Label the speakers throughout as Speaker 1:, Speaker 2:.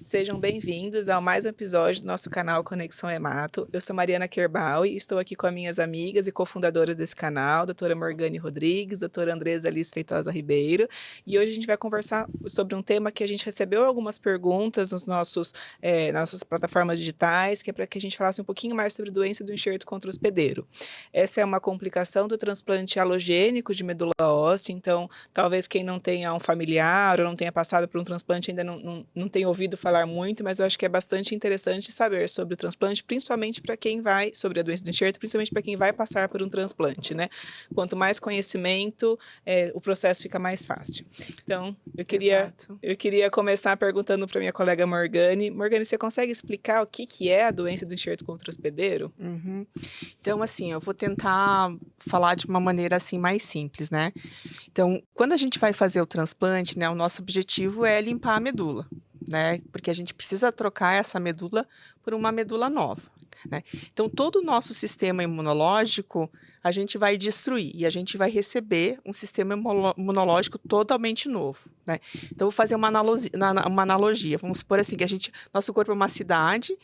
Speaker 1: Sejam bem-vindos a mais um episódio do nosso canal Conexão Hemato. Eu sou Mariana Kerbal e estou aqui com as minhas amigas e cofundadoras desse canal, doutora Morgane Rodrigues, doutora Andresa Alice Feitosa Ribeiro. E hoje a gente vai conversar sobre um tema que a gente recebeu algumas perguntas nos nossas plataformas digitais, que é para que a gente falasse um pouquinho mais sobre a doença do enxerto contra-hospedeiro. Essa é uma complicação do transplante alogênico de medula óssea, então talvez quem não tenha um familiar ou não tenha passado por um transplante ainda não tenha ouvido falar muito, mas eu acho que é bastante interessante saber sobre o transplante, principalmente para quem vai, sobre a doença do enxerto, principalmente para quem vai passar por um transplante, né? Quanto mais conhecimento, o processo fica mais fácil. Então, eu queria começar perguntando para minha colega Morgane. Morgane, você consegue explicar o que é a doença do enxerto contra-hospedeiro?
Speaker 2: Uhum. Então, assim, eu vou tentar falar de uma maneira assim mais simples, né? Então, quando a gente vai fazer o transplante, né, o nosso objetivo é limpar a medula, né? Porque a gente precisa trocar essa medula por uma medula nova, né? Então, todo o nosso sistema imunológico a gente vai destruir e a gente vai receber um sistema imunológico totalmente novo, né? Então, vou fazer uma analogia. Vamos supor assim, que nosso corpo é uma cidade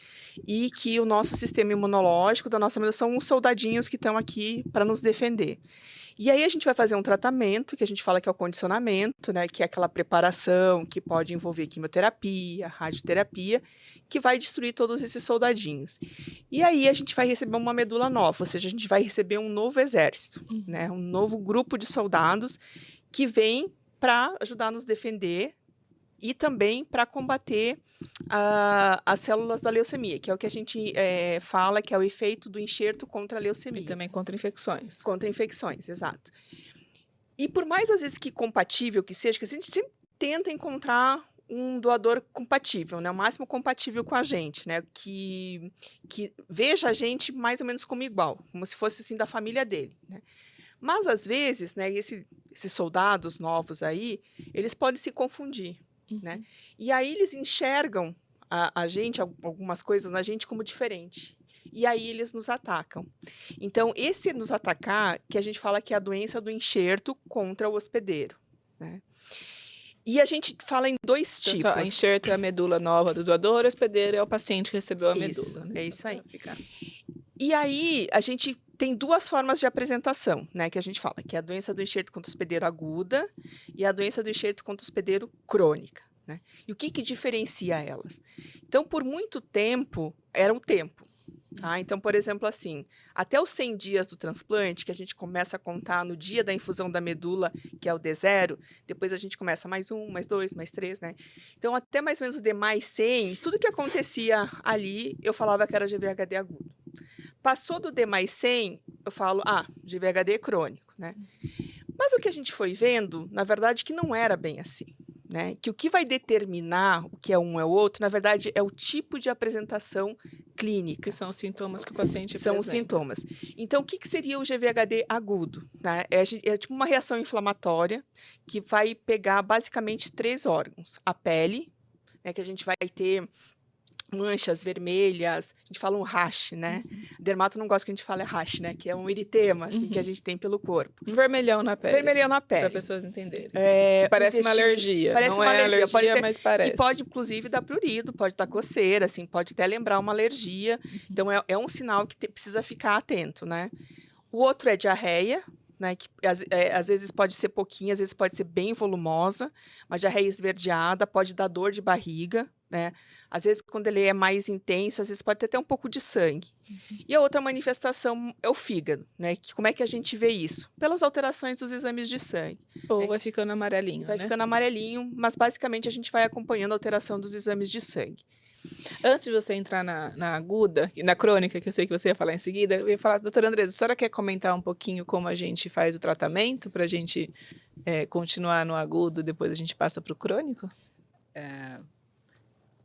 Speaker 2: e que o nosso sistema imunológico da nossa medula são os soldadinhos que estão aqui para nos defender. E aí a gente vai fazer um tratamento, que a gente fala que é o condicionamento, né, que é aquela preparação que pode envolver quimioterapia, radioterapia, que vai destruir todos esses soldadinhos. E aí a gente vai receber uma medula nova, ou seja, a gente vai receber um novo exército, né, um novo grupo de soldados que vem para ajudar a nos defender e também para combater as células da leucemia, que é o que a gente fala que é o efeito do enxerto contra a leucemia.
Speaker 1: E também contra infecções.
Speaker 2: Contra infecções, exato. E por mais, às vezes, que compatível que seja, que a gente sempre tenta encontrar um doador compatível, né? O máximo compatível com a gente, né? Que veja a gente mais ou menos como igual, como se fosse, assim, da família dele, né? Mas, às vezes, né, esses soldados novos aí, eles podem se confundir, né? E aí eles enxergam a gente, algumas coisas na gente como diferente. E aí eles nos atacam. Então, esse nos atacar, que a gente fala que é a doença do enxerto contra o hospedeiro, né? E a gente fala em dois
Speaker 1: Então,
Speaker 2: tipos.
Speaker 1: só, enxerto é a medula nova do doador, hospedeiro é o paciente que recebeu a
Speaker 2: Isso,
Speaker 1: medula. Né?
Speaker 2: é isso aí.
Speaker 1: Ficar.
Speaker 2: E aí, a gente tem duas formas de apresentação, né, que a gente fala, que é a doença do enxerto contra hospedeiro aguda e a doença do enxerto contra hospedeiro crônica, né? E o que diferencia elas? Então, por muito tempo, era o tempo. Tá? Então, por exemplo, assim, até os 100 dias do transplante, que a gente começa a contar no dia da infusão da medula, que é o D0, depois a gente começa mais 1, mais 2, mais 3, né? Então, até mais ou menos o D mais 100, tudo que acontecia ali, eu falava que era GVHD agudo. Passou do D mais 100, eu falo, GVHD crônico, né? Mas o que a gente foi vendo, na verdade, que não era bem assim. Né? Que o que vai determinar o que é um é o outro, na verdade, é o tipo de apresentação clínica.
Speaker 1: Que são os sintomas que o paciente
Speaker 2: São
Speaker 1: apresenta.
Speaker 2: os sintomas. Então, o que seria o GVHD agudo? Né? É tipo uma reação inflamatória que vai pegar basicamente 3 órgãos. A pele, né, que a gente vai ter manchas vermelhas, a gente fala um rash, né? Dermato não gosta que a gente fale rash, né? Que é um eritema, assim, que a gente tem pelo corpo.
Speaker 1: Um vermelhão na pele.
Speaker 2: Vermelhão na pele.
Speaker 1: Para pessoas entenderem.
Speaker 2: Parece
Speaker 1: uma alergia.
Speaker 2: Parece
Speaker 1: não
Speaker 2: uma
Speaker 1: é alergia, mas parece.
Speaker 2: E pode, inclusive, dar prurido, pode dar coceira, assim, pode até lembrar uma alergia. Então, é um sinal que precisa ficar atento, né? O outro é diarreia, né, que às vezes pode ser pouquinho, às vezes pode ser bem volumosa, mas diarreia esverdeada, pode dar dor de barriga, né? Às vezes, quando ele é mais intenso, às vezes pode ter até um pouco de sangue. E a outra manifestação é o fígado, né? Como é que a gente vê isso? Pelas alterações dos exames de sangue.
Speaker 1: Ou vai ficando amarelinho,
Speaker 2: Vai ficando amarelinho, mas basicamente a gente vai acompanhando a alteração dos exames de sangue.
Speaker 1: Antes de você entrar na aguda, na crônica, que eu sei que você ia falar em seguida, eu ia falar, doutora Andresa, a senhora quer comentar um pouquinho como a gente faz o tratamento para a gente continuar no agudo, depois a gente passa para o crônico?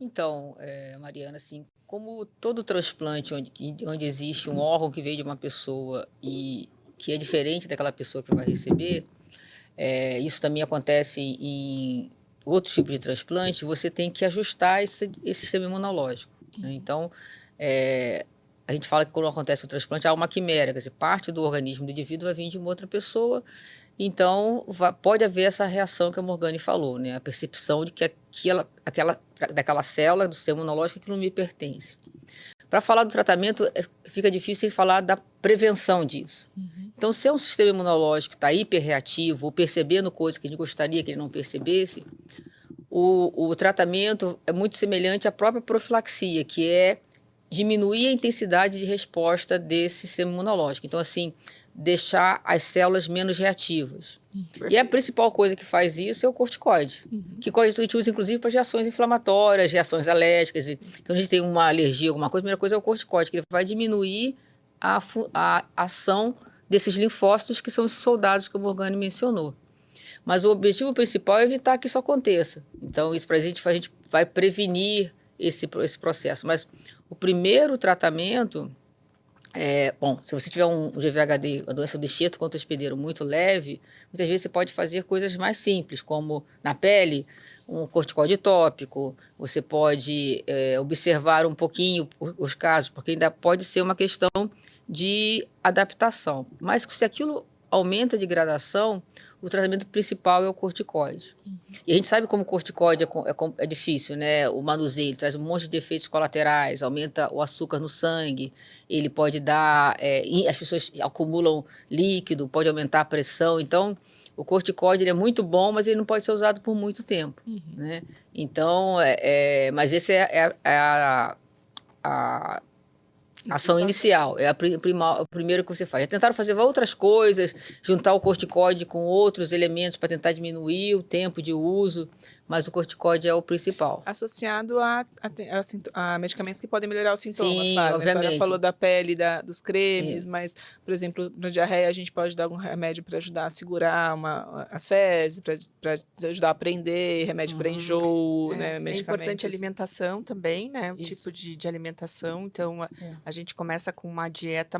Speaker 3: Então, Mariana, assim, como todo transplante onde existe um órgão que veio de uma pessoa e que é diferente daquela pessoa que vai receber, isso também acontece em outros tipos de transplante, você tem que ajustar esse sistema imunológico. Né? Então, a gente fala que quando acontece o transplante, há uma quimera, quer dizer, parte do organismo do indivíduo vai vir de uma outra pessoa Então, pode haver essa reação que a Morgane falou, né? A percepção de que daquela célula do sistema imunológico que não me pertence. Para falar do tratamento, fica difícil falar da prevenção disso. Então, se é um sistema imunológico que está hiperreativo ou percebendo coisas que a gente gostaria que ele não percebesse, o tratamento é muito semelhante à própria profilaxia, que é diminuir a intensidade de resposta desse sistema imunológico. Então, assim, deixar as células menos reativas. E a principal coisa que faz isso é o corticoide, que a gente usa, inclusive, para reações inflamatórias, reações alérgicas. Quando a gente tem uma alergia, alguma coisa, a primeira coisa é o corticoide, que ele vai diminuir a ação desses linfócitos, que são esses soldados que o Morgane mencionou. Mas o objetivo principal é evitar que isso aconteça. Então, isso para a gente vai prevenir esse processo. Mas o primeiro tratamento bom, se você tiver um GVHD, a doença do enxerto contra hospedeiro muito leve, muitas vezes você pode fazer coisas mais simples, como na pele, um corticóide tópico, você pode observar um pouquinho os casos, porque ainda pode ser uma questão de adaptação. Mas se aquilo aumenta de gradação, o tratamento principal é o corticoide. E a gente sabe como o corticoide é difícil, né? O manuseio, ele traz um monte de efeitos colaterais, aumenta o açúcar no sangue, ele pode dar... as pessoas acumulam líquido, pode aumentar a pressão. Então, o corticoide ele é muito bom, mas ele não pode ser usado por muito tempo, né? Então, mas esse é a ação inicial, é o primeiro que você faz. Já tentaram fazer outras coisas, juntar o corticoide com outros elementos para tentar diminuir o tempo de uso, mas o corticoide é o principal.
Speaker 1: Associado a medicamentos que podem melhorar os sintomas,
Speaker 3: Sim,
Speaker 1: claro.
Speaker 3: obviamente.
Speaker 1: A senhora falou da pele, dos cremes, mas, por exemplo, na diarreia a gente pode dar algum remédio para ajudar a segurar as fezes, para ajudar a prender, remédio para enjoo, né, medicamentos.
Speaker 2: É importante a alimentação também, né? O
Speaker 1: Isso.
Speaker 2: tipo de alimentação. Então, a gente começa com uma dieta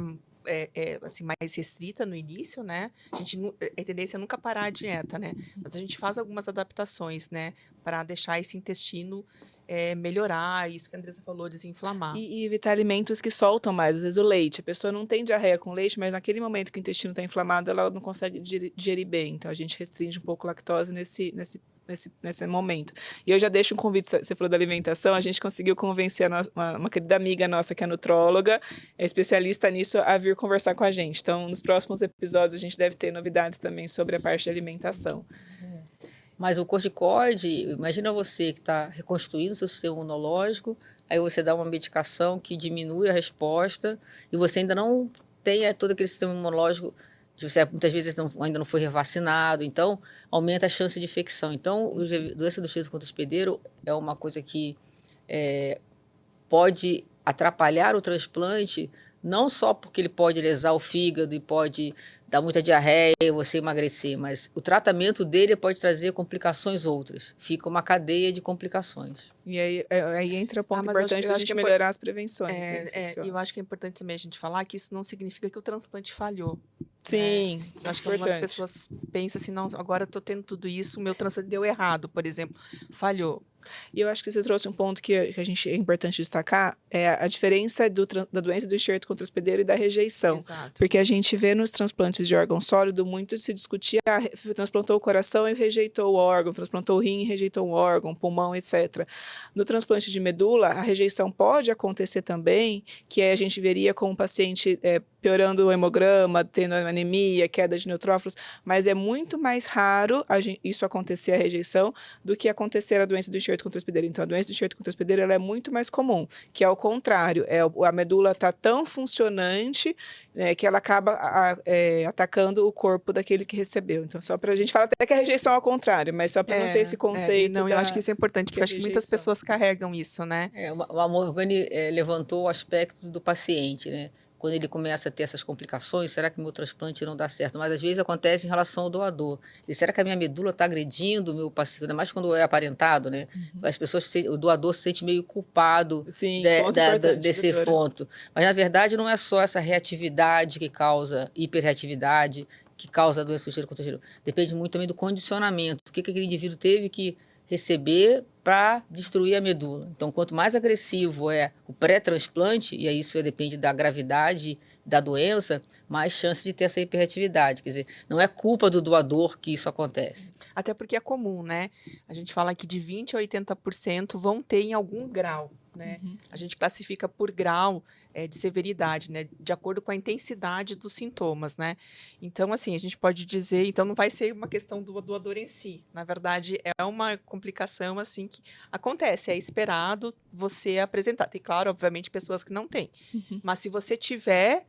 Speaker 2: assim, mais restrita no início, né? A tendência é nunca parar a dieta, né? Mas a gente faz algumas adaptações, né? Para deixar esse intestino melhorar, isso que a Andressa falou, desinflamar.
Speaker 1: E evitar alimentos que soltam mais, às vezes o leite. A pessoa não tem diarreia com leite, mas naquele momento que o intestino está inflamado, ela não consegue digerir bem. Então, a gente restringe um pouco a lactose nesse momento. E eu já deixo um convite, você falou da alimentação, a gente conseguiu convencer uma querida amiga nossa, que é nutróloga, é especialista nisso, a vir conversar com a gente. Então, nos próximos episódios, a gente deve ter novidades também sobre a parte de alimentação.
Speaker 3: Mas o corticoide, imagina você que está reconstruindo seu sistema imunológico, aí você dá uma medicação que diminui a resposta e você ainda não tem todo aquele sistema imunológico, você muitas vezes ainda não foi revacinado, então aumenta a chance de infecção. Então, a doença do enxerto contra hospedeiro é uma coisa que pode atrapalhar o transplante, não só porque ele pode lesar o fígado e pode dar muita diarreia e você emagrecer, mas o tratamento dele pode trazer complicações outras. Fica uma cadeia de complicações.
Speaker 1: E aí entra o ponto importante da gente melhorar as prevenções.
Speaker 2: Eu acho que é importante também a gente falar que isso não significa que o transplante falhou.
Speaker 1: Sim,
Speaker 2: eu acho que algumas pessoas pensam assim, não, agora eu estou tendo tudo isso, o meu transplante deu errado, por exemplo, falhou.
Speaker 1: E eu acho que você trouxe um ponto que é importante destacar, é a diferença da doença do enxerto contra hospedeiro e da rejeição.
Speaker 2: Exato.
Speaker 1: Porque a gente vê nos transplantes de órgão sólido, muito se discutia, transplantou o coração e rejeitou o órgão, transplantou o rim e rejeitou o órgão, pulmão, etc. No transplante de medula, a rejeição pode acontecer também, que a gente veria com o paciente piorando o hemograma, tendo anemia, queda de neutrófilos, mas é muito mais raro isso acontecer, a rejeição, do que acontecer a doença do enxerto contra hospedeiro. Então, a doença do enxerto contra hospedeiro ela é muito mais comum, que é o contrário, a medula está tão funcionante que ela acaba atacando o corpo daquele que recebeu. Então, só para a gente falar até que a rejeição é ao contrário, mas só para não ter esse conceito.
Speaker 2: Eu acho que isso é importante, porque acho que muitas pessoas carregam isso, né?
Speaker 3: A Morgane levantou o aspecto do paciente, né? Quando ele começa a ter essas complicações, será que meu transplante não dá certo? Mas às vezes acontece em relação ao doador. E será que a minha medula está agredindo o meu paciente? Ainda mais quando é aparentado, né? As pessoas, o doador se sente meio culpado.
Speaker 1: Sim,
Speaker 3: desse ponto. Mas na verdade não é só essa reatividade que causa hiperreatividade, que causa a doença do enxerto contra hospedeiro. Depende muito também do condicionamento. O que aquele indivíduo teve que receber para destruir a medula. Então, quanto mais agressivo é o pré-transplante, e aí isso depende da gravidade da doença, mais chance de ter essa hiperatividade. Quer dizer, não é culpa do doador que isso acontece.
Speaker 2: Até porque é comum, né? A gente fala que de 20% a 80% vão ter em algum grau, né? A gente classifica por grau de severidade, né? De acordo com a intensidade dos sintomas, né? Então, assim, a gente pode dizer, então não vai ser uma questão do doador em si. Na verdade, é uma complicação, assim, que acontece, é esperado você apresentar. Tem, claro, obviamente, pessoas que não têm. Mas se você tiver,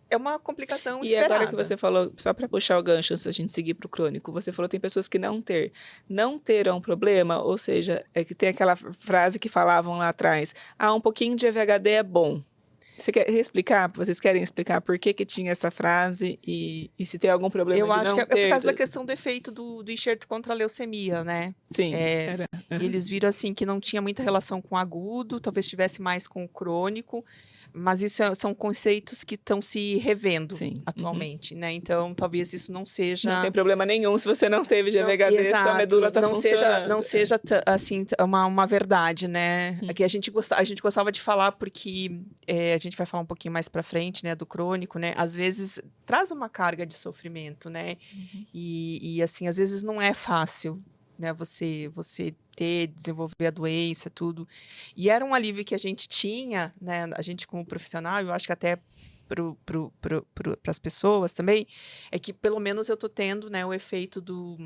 Speaker 2: é uma complicação
Speaker 1: E
Speaker 2: esperada.
Speaker 1: agora que você falou, só para puxar o gancho antes da gente seguir para o crônico, você falou que tem pessoas que não ter. Não ter é um problema, ou seja, é que tem aquela frase que falavam lá atrás, um pouquinho de AVHD é bom. Você quer explicar? Vocês querem explicar por que tinha essa frase e se tem algum problema
Speaker 2: Eu
Speaker 1: de
Speaker 2: acho
Speaker 1: não
Speaker 2: que é
Speaker 1: ter?
Speaker 2: por causa da questão do efeito do enxerto contra a leucemia, né?
Speaker 1: Sim, era.
Speaker 2: E eles viram assim que não tinha muita relação com o agudo, talvez tivesse mais com o crônico, mas isso são conceitos que estão se revendo
Speaker 1: Sim.
Speaker 2: atualmente, né? Então, talvez isso não seja...
Speaker 1: Não tem problema nenhum se você não teve GVHD,
Speaker 2: Exato,
Speaker 1: sua medula está funcionando.
Speaker 2: Não seja assim, uma verdade, né? Aqui a gente gostava de falar porque a gente vai falar um pouquinho mais para frente, né, do crônico, né? Às vezes traz uma carga de sofrimento, né? E assim, às vezes não é fácil, né? Você desenvolver a doença, tudo. E era um alívio que a gente tinha, né? A gente como profissional, eu acho que até para as pessoas também, é que pelo menos eu estou tendo, né, o efeito do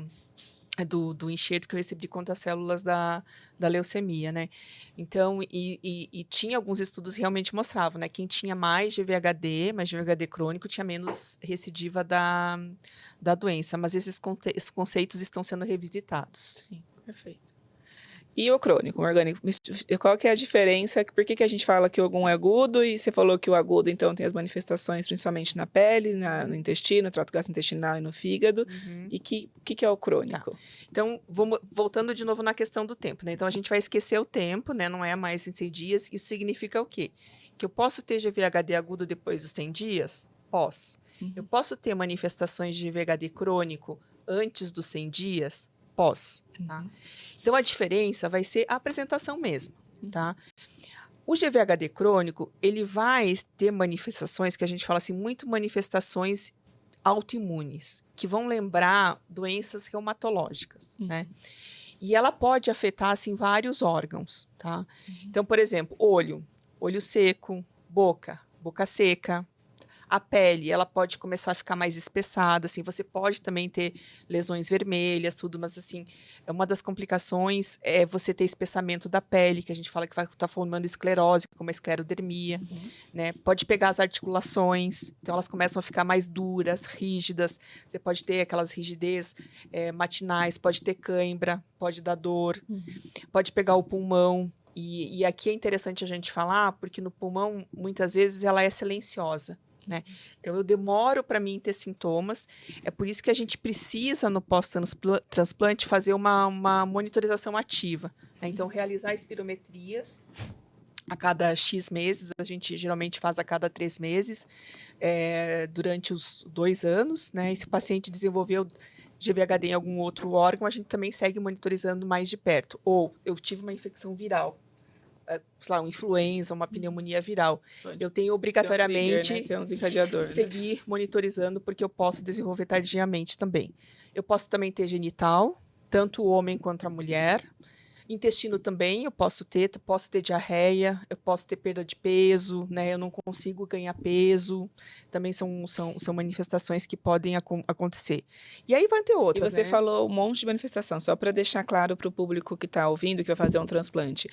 Speaker 2: enxerto que eu recebi contra as células da leucemia, né? Então, e tinha alguns estudos que realmente mostravam, né? Quem tinha mais GVHD crônico, tinha menos recidiva da doença. Mas esses conceitos estão sendo revisitados.
Speaker 1: Sim, perfeito. E o crônico, orgânico, qual que é a diferença? Por que a gente fala que algum é agudo e você falou que o agudo, então, tem as manifestações principalmente na pele, no intestino, no trato gastrointestinal e no fígado. E o que é o crônico?
Speaker 2: Tá. Então, voltando de novo na questão do tempo, né? Então, a gente vai esquecer o tempo, né? Não é mais em 100 dias. Isso significa o quê? Que eu posso ter GVHD agudo depois dos 100 dias? Posso. Eu posso ter manifestações de GVHD crônico antes dos 100 dias? Posso, tá? Então, a diferença vai ser a apresentação mesmo, tá? O GVHD crônico, ele vai ter manifestações, que a gente fala assim, muito manifestações autoimunes, que vão lembrar doenças reumatológicas, né? E ela pode afetar, assim, vários órgãos, tá? Então, por exemplo, olho seco, boca seca. A pele, ela pode começar a ficar mais espessada, assim, você pode também ter lesões vermelhas, tudo, mas, assim, uma das complicações é você ter espessamento da pele, que a gente fala que vai estar formando esclerose, como a esclerodermia, né? Pode pegar as articulações, então elas começam a ficar mais duras, rígidas, você pode ter aquelas rigidez matinais, pode ter cãibra, pode dar dor, pode pegar o pulmão, e aqui é interessante a gente falar, porque no pulmão, muitas vezes, ela é silenciosa, né? Então, eu demoro para mim ter sintomas. É por isso que a gente precisa, no pós-transplante, fazer uma monitorização ativa, né? Então, realizar espirometrias a cada X meses. A gente geralmente faz a cada 3 meses, durante os 2 anos, né? E se o paciente desenvolveu GVHD em algum outro órgão, a gente também segue monitorizando mais de perto. Ou eu tive uma infecção viral, sei lá, uma influenza, uma pneumonia viral. Eu tenho obrigatoriamente
Speaker 1: ser um desencadeador,
Speaker 2: seguir monitorizando, porque eu posso desenvolver tardiamente também. Eu posso também ter genital, tanto o homem quanto a mulher. Intestino também, eu posso ter diarreia, eu posso ter perda de peso, né? Eu não consigo ganhar peso. Também são manifestações que podem acontecer. E aí vai ter outras,
Speaker 1: E você
Speaker 2: né?
Speaker 1: falou um monte de manifestação, só para deixar claro para o público que está ouvindo, que vai fazer um transplante.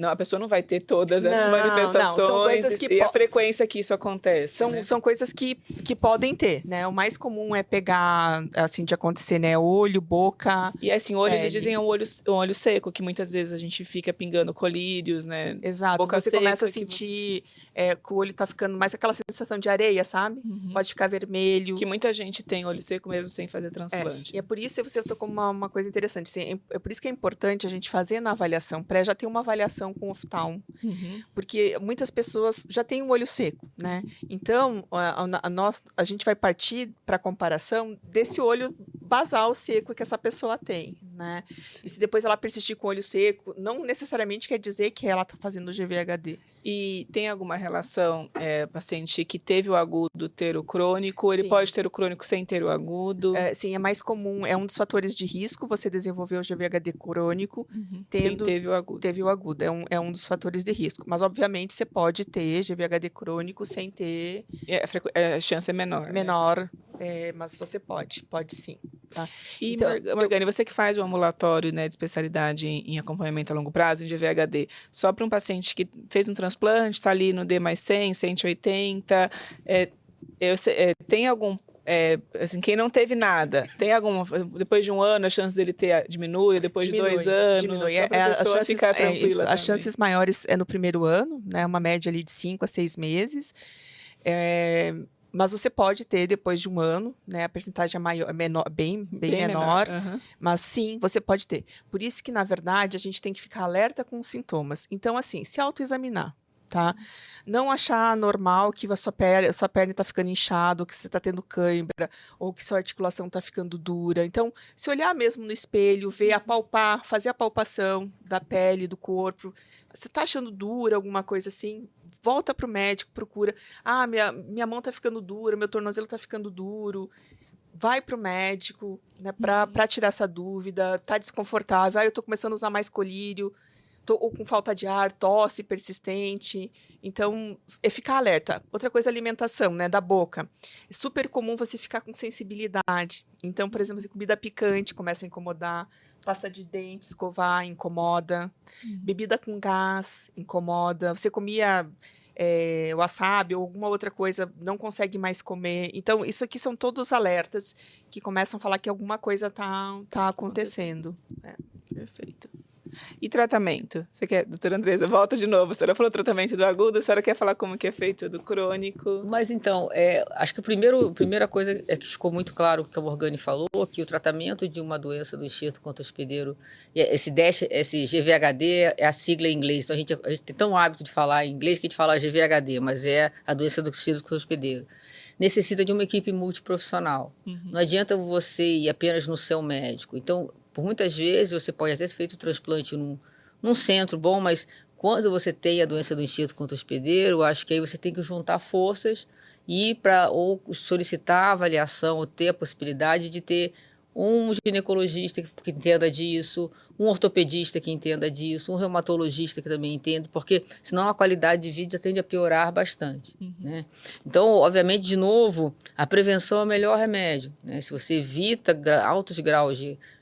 Speaker 1: A pessoa não vai ter todas essas manifestações,
Speaker 2: não, são coisas que
Speaker 1: a frequência que isso acontece, né?
Speaker 2: São coisas que podem ter, né? O mais comum é pegar, assim, de acontecer, né? Olho, boca.
Speaker 1: E assim, olho,
Speaker 2: pele.
Speaker 1: eles dizem um olho seco, que muitas vezes a gente fica pingando colírios, né?
Speaker 2: Exato.
Speaker 1: Boca
Speaker 2: Você
Speaker 1: seca,
Speaker 2: começa a
Speaker 1: que
Speaker 2: sentir que o olho tá ficando mais aquela sensação de areia, sabe? Pode ficar vermelho.
Speaker 1: Que muita gente tem olho seco mesmo sem fazer transplante.
Speaker 2: E é por isso que você tocou uma coisa interessante. Assim, é por isso que é importante a gente fazer na avaliação pré, já ter uma avaliação com o oftalmo. Porque muitas pessoas já têm um olho seco, né? Então, a gente vai partir para a comparação desse olho basal seco que essa pessoa tem, né? E se depois ela persistir com o olho seco, não necessariamente quer dizer que ela está fazendo GVHD.
Speaker 1: E tem alguma relação, paciente que teve o agudo ter o crônico, ou ele
Speaker 2: Sim.
Speaker 1: pode ter o crônico sem ter o agudo?
Speaker 2: Sim, é mais comum, é um dos fatores de risco você desenvolver o GVHD crônico
Speaker 1: Quem teve o agudo.
Speaker 2: teve o agudo, é um dos fatores de risco. Mas, obviamente, você pode ter GVHD crônico sem ter
Speaker 1: A chance é menor. né?
Speaker 2: menor, mas você pode sim. Tá?
Speaker 1: E,
Speaker 2: Então,
Speaker 1: Morgane, você que faz o ambulatório, né, de especialidade em acompanhamento a longo prazo, em GVHD, só para um paciente que fez um transplante, está ali no D mais 100, 180, tem algum... assim, quem não teve nada, tem alguma... Depois de um ano, a chance dele ter diminui, depois de 2 anos,
Speaker 2: diminui.
Speaker 1: só para a pessoa ficar tranquila
Speaker 2: As chances maiores é no primeiro ano, né, uma média ali de 5 a 6 meses. Mas você pode ter depois de um ano, né? A percentagem é maior, menor, bem menor, mas sim, você pode ter. Por isso que, na verdade, a gente tem que ficar alerta com os sintomas. Então, assim, se autoexaminar, tá? Não achar normal que a sua perna está ficando inchada, ou que você está tendo cãibra, ou que sua articulação está ficando dura. Então, se olhar mesmo no espelho, ver, apalpar, fazer a palpação da pele, do corpo, você está achando dura, alguma coisa assim, volta para o médico, procura. Ah, minha mão está ficando dura, meu tornozelo está ficando duro. Vai para o médico, né, para tirar essa dúvida. Está desconfortável. Ah, eu estou começando a usar mais colírio. Ou com falta de ar, tosse persistente. Então, ficar alerta. Outra coisa, alimentação, né, da boca. É super comum você ficar com sensibilidade. Então, por exemplo, comida picante começa a incomodar. Pasta de dente, escovar, incomoda. Bebida com gás, incomoda. Você comia wasabi ou alguma outra coisa, não consegue mais comer. Então, isso aqui são todos alertas que começam a falar que alguma coisa tá acontecendo.
Speaker 1: Perfeito. E tratamento? Você quer, doutora Andresa, volta de novo. A senhora falou tratamento do agudo, a senhora quer falar como que é feito do crônico?
Speaker 3: Mas então, acho que a primeira coisa é que ficou muito claro o que a Morgane falou, que o tratamento de uma doença do enxerto contra hospedeiro, esse GVHD é a sigla em inglês, então a gente tem tão hábito de falar em inglês que a gente fala GVHD, mas é a doença do enxerto contra hospedeiro. Necessita de uma equipe multiprofissional. Não adianta você ir apenas no seu médico. Então, por muitas vezes, você pode até ter feito o transplante num centro bom, mas quando você tem a doença do enxerto contra hospedeiro, acho que aí você tem que juntar forças e ir ou solicitar a avaliação, ou ter a possibilidade de ter um ginecologista que entenda disso, um ortopedista que entenda disso, um reumatologista que também entenda, porque senão a qualidade de vida tende a piorar bastante. Né? Então, obviamente, de novo, a prevenção é o melhor remédio. Né? Se você evita altos graus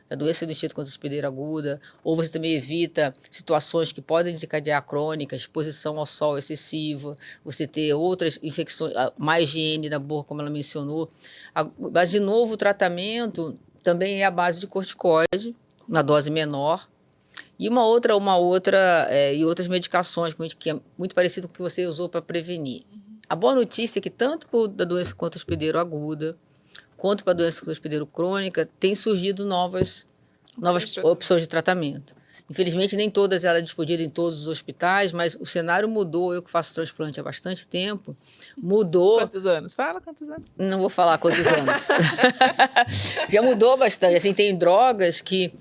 Speaker 3: da doença do enxerto contra hospedeiro aguda, ou você também evita situações que podem desencadear crônica, exposição ao sol excessiva, você ter outras infecções, má higiene da boca, como ela mencionou. Mas, de novo, o tratamento também é a base de corticoide, na dose menor, e e outras medicações, que é muito parecido com o que você usou para prevenir. A boa notícia é que tanto da doença contra hospedeiro aguda, quanto para a doença contra hospedeiro crônica, tem surgido novas opções de tratamento. Infelizmente, nem todas elas disponíveis em todos os hospitais, mas o cenário mudou. Eu que faço transplante há bastante tempo, mudou.
Speaker 1: Quantos anos? Fala quantos anos.
Speaker 3: Não vou falar quantos anos. Já mudou bastante. Assim, tem drogas que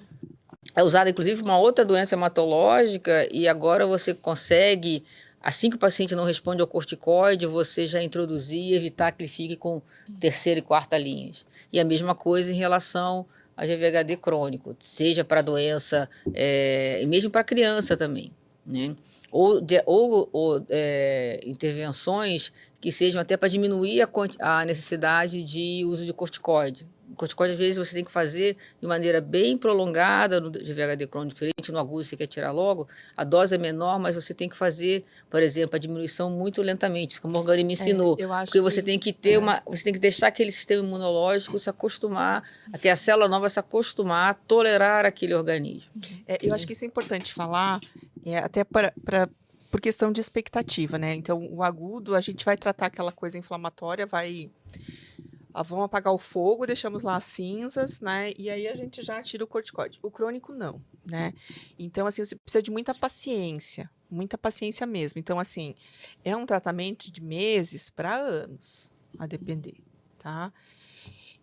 Speaker 3: é usada, inclusive, uma outra doença hematológica, e agora você consegue, assim que o paciente não responde ao corticoide, você já introduzir e evitar que ele fique com terceira e quarta linhas. E a mesma coisa em relação a GVHD crônico, seja para doença, e mesmo para criança também, né? Ou intervenções que sejam até para diminuir a necessidade de uso de corticoide. O corticoide, às vezes, você tem que fazer de maneira bem prolongada no GVHD crônico, diferente no agudo, você quer tirar logo, a dose é menor, mas você tem que fazer, por exemplo, a diminuição muito lentamente, como a Morgane me ensinou. Porque você tem que ter você tem que deixar aquele sistema imunológico se acostumar, aquela célula nova se acostumar a tolerar aquele organismo.
Speaker 2: Eu acho que isso é importante falar, até por questão de expectativa, né? Então, o agudo, a gente vai tratar aquela coisa inflamatória, vamos apagar o fogo, deixamos lá as cinzas, né? E aí a gente já tira o corticoide. O crônico, não, né? Então, assim, você precisa de muita paciência mesmo. Então, assim, é um tratamento de meses para anos, a depender, tá?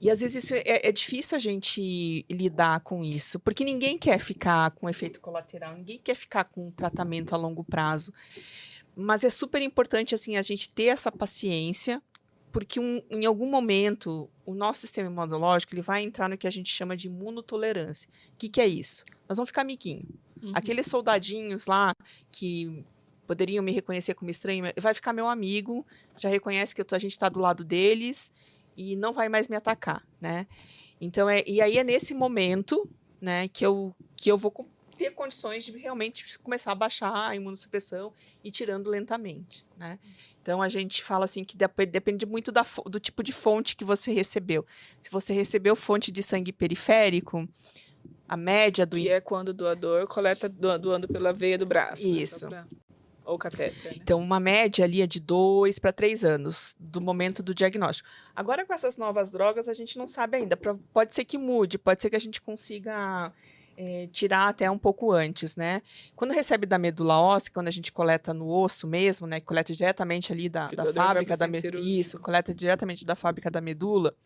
Speaker 2: E às vezes isso é difícil a gente lidar com isso, porque ninguém quer ficar com efeito colateral, ninguém quer ficar com um tratamento a longo prazo. Mas é super importante assim a gente ter essa paciência, porque em algum momento o nosso sistema imunológico ele vai entrar no que a gente chama de imunotolerância. O que é isso? Nós vamos ficar amiguinho. Aqueles soldadinhos lá que poderiam me reconhecer como estranho, vai ficar meu amigo, já reconhece que a gente está do lado deles e não vai mais me atacar, né? Então, e aí é nesse momento, né, que eu vou ter condições de realmente começar a baixar a imunossupressão e tirando lentamente, né? Então, a gente fala assim que depende muito do tipo de fonte que você recebeu. Se você recebeu fonte de sangue periférico, a média do...
Speaker 1: Que é quando o doador coleta doando pela veia do braço.
Speaker 2: Isso.
Speaker 1: Né? Ou catéter. Né?
Speaker 2: Então, uma média ali é de 2 para 3 anos do momento do diagnóstico. Agora, com essas novas drogas, a gente não sabe ainda. Pode ser que mude, pode ser que a gente consiga tirar até um pouco antes, né? Quando recebe da medula óssea, quando a gente coleta no osso mesmo, né? Coleta diretamente ali da fábrica da medula. Isso, coleta diretamente da fábrica da medula.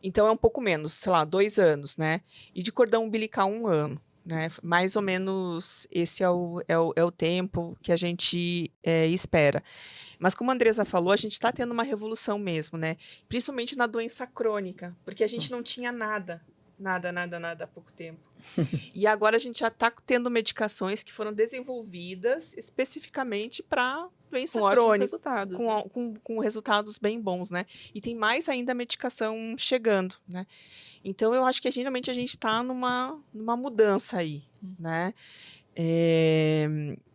Speaker 2: Então, é um pouco menos, sei lá, 2 anos, né? E de cordão umbilical, 1 ano. Né? Mais ou menos esse é o tempo que a gente espera. Mas como a Andresa falou, a gente está tendo uma revolução mesmo, né? Principalmente na doença crônica, porque a gente não tinha nada há pouco tempo. E agora a gente já está tendo medicações que foram desenvolvidas especificamente para doença crônica,
Speaker 1: resultados,
Speaker 2: com resultados bem bons, né? E tem mais ainda medicação chegando, né? Então, eu acho que geralmente a gente está numa mudança aí, né?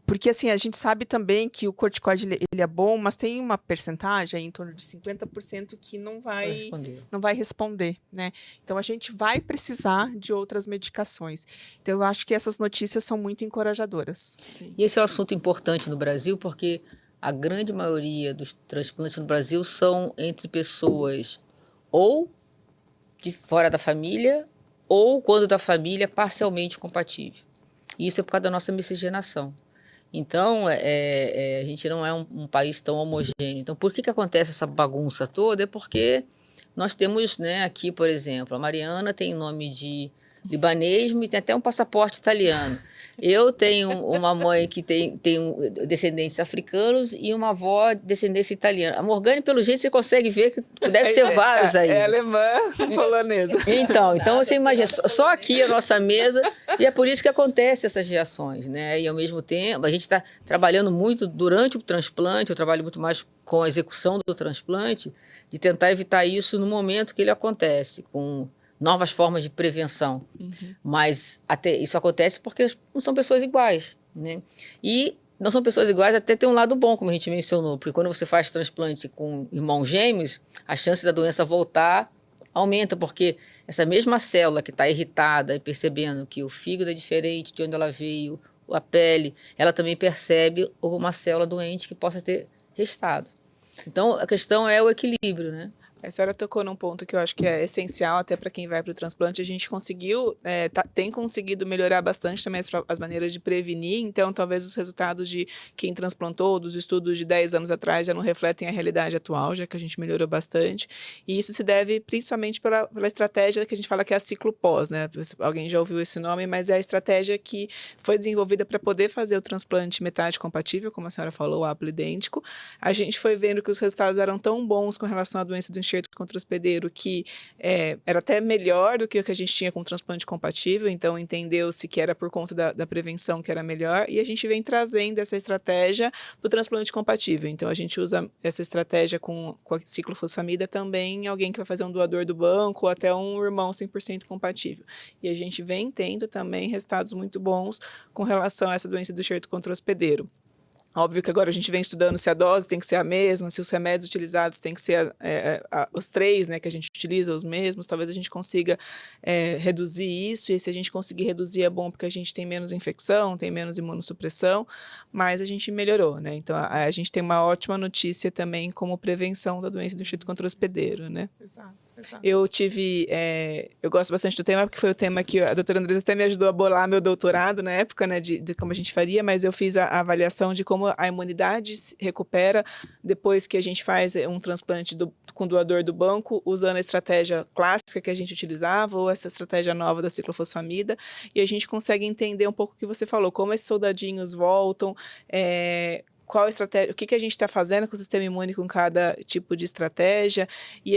Speaker 2: Porque, assim, a gente sabe também que o corticoide ele é bom, mas tem uma percentagem aí, em torno de 50% que não vai responder, né? Então, a gente vai precisar de outras medicações. Então, eu acho que essas notícias são muito encorajadoras.
Speaker 3: Sim. E esse é um assunto importante no Brasil, porque a grande maioria dos transplantes no Brasil são entre pessoas ou de fora da família, ou quando da família, parcialmente compatível. Isso é por causa da nossa miscigenação. Então, a gente não é um país tão homogêneo. Então, por que acontece essa bagunça toda? É porque nós temos, né, aqui, por exemplo, a Mariana tem nome de libanês, mas tem até um passaporte italiano. Eu tenho uma mãe que tem descendentes africanos e uma avó de descendência italiana. A Morgane, pelo jeito, você consegue ver que deve ser vários aí.
Speaker 1: É alemã, polonesa.
Speaker 3: Então você imagina, só aqui a nossa mesa, e é por isso que acontecem essas reações, né? E ao mesmo tempo, a gente está trabalhando muito durante o transplante, eu trabalho muito mais com a execução do transplante, de tentar evitar isso no momento que ele acontece, com novas formas de prevenção. Mas até isso acontece porque não são pessoas iguais, né? E não são pessoas iguais, até tem um lado bom, como a gente mencionou, porque quando você faz transplante com irmãos gêmeos, a chance da doença voltar aumenta, porque essa mesma célula que está irritada e percebendo que o fígado é diferente de onde ela veio, a pele, ela também percebe uma célula doente que possa ter restado. Então, a questão é o equilíbrio, né?
Speaker 1: A senhora tocou num ponto que eu acho que é essencial até para quem vai para o transplante. A gente conseguiu, tem conseguido melhorar bastante também as maneiras de prevenir. Então, talvez os resultados de quem transplantou, dos estudos de 10 anos atrás, já não refletem a realidade atual, já que a gente melhorou bastante. E isso se deve principalmente pela estratégia que a gente fala que é a ciclo pós, né? Alguém já ouviu esse nome, mas é a estratégia que foi desenvolvida para poder fazer o transplante metade compatível, como a senhora falou, o haplo idêntico. A gente foi vendo que os resultados eram tão bons com relação à doença do enxerto contra hospedeiro que era até melhor do que o que a gente tinha com o transplante compatível, então entendeu-se que era por conta da prevenção que era melhor, e a gente vem trazendo essa estratégia para o transplante compatível. Então a gente usa essa estratégia com a ciclofosfamida também em alguém que vai fazer um doador do banco ou até um irmão 100% compatível. E a gente vem tendo também resultados muito bons com relação a essa doença do enxerto contra hospedeiro. Óbvio que agora a gente vem estudando se a dose tem que ser a mesma, se os remédios utilizados tem que ser os 3, né, que a gente utiliza, os mesmos. Talvez a gente consiga reduzir isso, e se a gente conseguir reduzir é bom porque a gente tem menos infecção, tem menos imunossupressão, mas a gente melhorou, né? Então a gente tem uma ótima notícia também como prevenção da doença do enxerto contra o hospedeiro, né?
Speaker 2: Exato. Exato.
Speaker 1: Eu gosto bastante do tema, porque foi o tema que a doutora Andresa até me ajudou a bolar meu doutorado na época, né, de como a gente faria, mas eu fiz a avaliação de como a imunidade se recupera depois que a gente faz um transplante com doador do banco, usando a estratégia clássica que a gente utilizava, ou essa estratégia nova da ciclofosfamida, e a gente consegue entender um pouco o que você falou, como esses soldadinhos voltam, qual estratégia, o que a gente está fazendo com o sistema imune com cada tipo de estratégia, e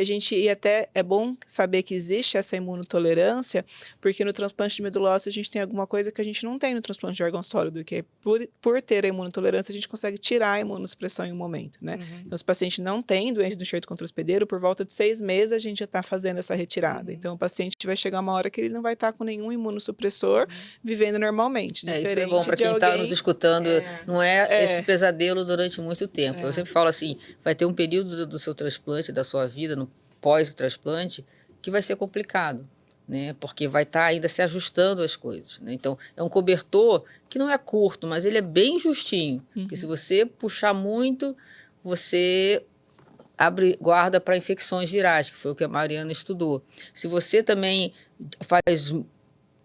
Speaker 1: até é bom saber que existe essa imunotolerância, porque no transplante de medula óssea a gente tem alguma coisa que a gente não tem no transplante de órgão sólido, que é por ter a imunotolerância a gente consegue tirar a imunossupressão em um momento, né? Então, se o paciente não tem doença do enxerto contra o hospedeiro, por volta de 6 meses a gente já está fazendo essa retirada. Então, o paciente vai chegar uma hora que ele não vai estar com nenhum imunossupressor vivendo normalmente.
Speaker 3: Isso é bom para quem está nos escutando, não é esse pesadelo durante muito tempo. Eu sempre falo assim, vai ter um período do seu transplante, da sua vida, no pós-transplante, que vai ser complicado, né? Porque vai estar ainda se ajustando as coisas, né? Então, é um cobertor que não é curto, mas ele é bem justinho. Porque se você puxar muito, você abre guarda para infecções virais, que foi o que a Mariana estudou. Se você também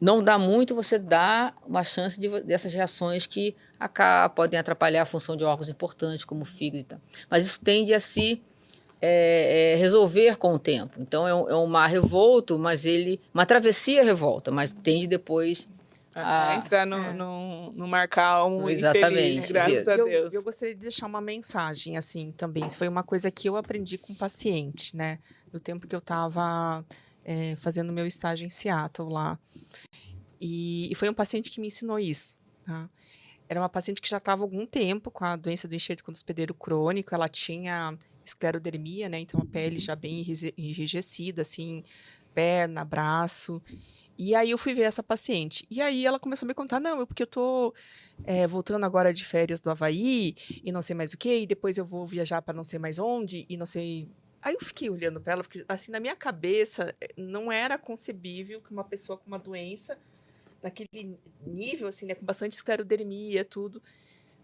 Speaker 3: não dá muito, você dá uma chance dessas reações que podem atrapalhar a função de órgãos importantes, como o fígado e tal. Mas isso tende a se resolver com o tempo. Então, é um mar revolto, uma travessia revolta, mas tende depois
Speaker 1: a entrar no mar calmo e feliz, graças a Deus.
Speaker 2: Eu gostaria de deixar uma mensagem, assim, também. Isso foi uma coisa que eu aprendi com o paciente, né? No tempo que eu estava fazendo meu estágio em Seattle lá. E foi um paciente que me ensinou isso, tá? Era uma paciente que já estava há algum tempo com a doença do enxerto contra o hospedeiro crônico. Ela tinha esclerodermia, né? Então, a pele já bem enrijecida, assim, perna, braço. E aí, eu fui ver essa paciente. E aí, ela começou a me contar, não, porque eu tô voltando agora de férias do Havaí, e não sei mais o quê, e depois eu vou viajar para não sei mais onde, e não sei... Aí, eu fiquei olhando para ela, porque, assim, na minha cabeça, não era concebível que uma pessoa com uma doença naquele nível, assim, né, com bastante esclerodermia, tudo,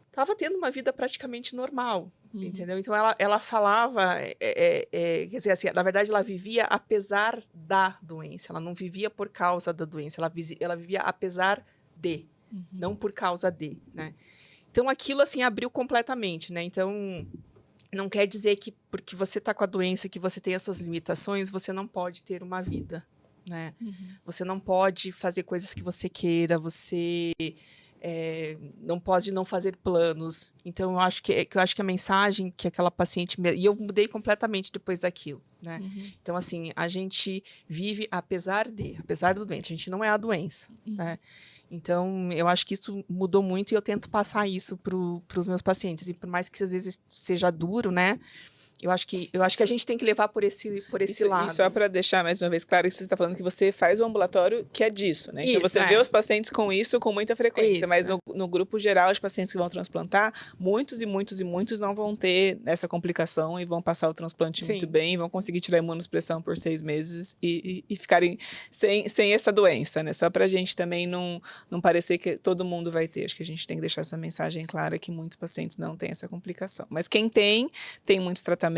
Speaker 2: estava tendo uma vida praticamente normal, entendeu? Então, ela falava, quer dizer, assim, na verdade, ela vivia apesar da doença, ela não vivia por causa da doença, ela vivia apesar de, não por causa de, né? Então, aquilo, assim, abriu completamente, né? Então, não quer dizer que porque você está com a doença, que você tem essas limitações, você não pode ter uma vida, né? Você não pode fazer coisas que você queira, você não pode não fazer planos. Então, eu acho que a mensagem que aquela paciente... E eu mudei completamente depois daquilo, né? Então, assim, a gente vive apesar do doente. A gente não é a doença, né? Então, eu acho que isso mudou muito e eu tento passar isso para os meus pacientes. E por mais que às vezes seja duro, né? Eu acho que a gente tem que levar por esse lado.
Speaker 1: E só para deixar mais uma vez claro que você está falando que você faz um ambulatório que é disso, né? Então você vê os pacientes com isso com muita frequência, mas no grupo geral de pacientes que vão transplantar, muitos e muitos e muitos não vão ter essa complicação e vão passar o transplante muito bem, vão conseguir tirar a imunossupressão por 6 meses e ficarem sem essa doença, né? Só para a gente também não parecer que todo mundo vai ter. Acho que a gente tem que deixar essa mensagem clara que muitos pacientes não têm essa complicação. Mas quem tem muitos tratamentos.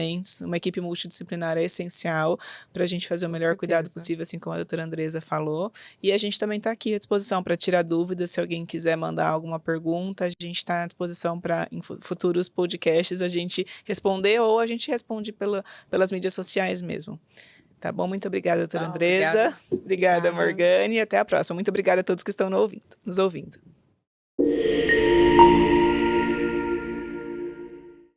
Speaker 1: Uma equipe multidisciplinar é essencial para a gente fazer o melhor cuidado possível, assim como a doutora Andresa falou. E a gente também está aqui à disposição para tirar dúvidas. Se alguém quiser mandar alguma pergunta, a gente está à disposição para, em futuros podcasts, a gente responder ou a gente responde pelas mídias sociais mesmo. Tá bom? Muito obrigada, doutora Andresa. Obrigada, Morgane. E até a próxima. Muito obrigada a todos que estão nos ouvindo.